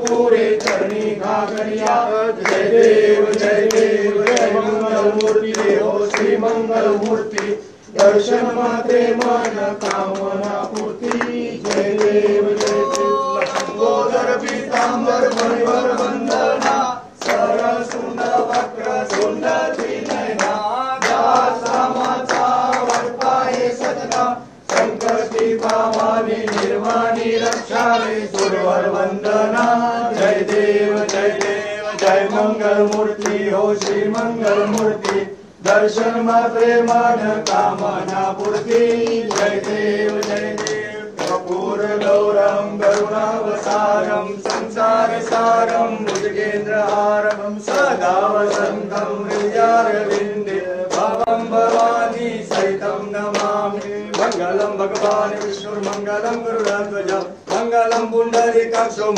पूरे करनी घाघरिया। जय देव जय मंगल मूर्ति हो श्री मंगल मूर्ति। दर्शन मात्रे मन कामना पूर्ति। जय देव लंबोदर पीतांबर मणिवर वंदना। सरसुंड वक्र सुंड त्रिनयना। दासामाचा वर्पाये सजना। संकटी पावानी निर्वाणी रक्षावे सुरवर वंदना। जय देव जय मंगल मूर्ति हो श्री मंगल मूर्ति। दर्शन मात्रे मन कामना पूर्ति। जय देव कपूर गौरम करुणावसारम संसार सारम भुजगेन्द्रहारम सदा वसंतम हृदयारविंदे भवं भवानी सहितं नमामि। मंगलम भगवान विष्णु मंगलम गरुड़ध्वज मंगलम पुंडरीकाक्षो।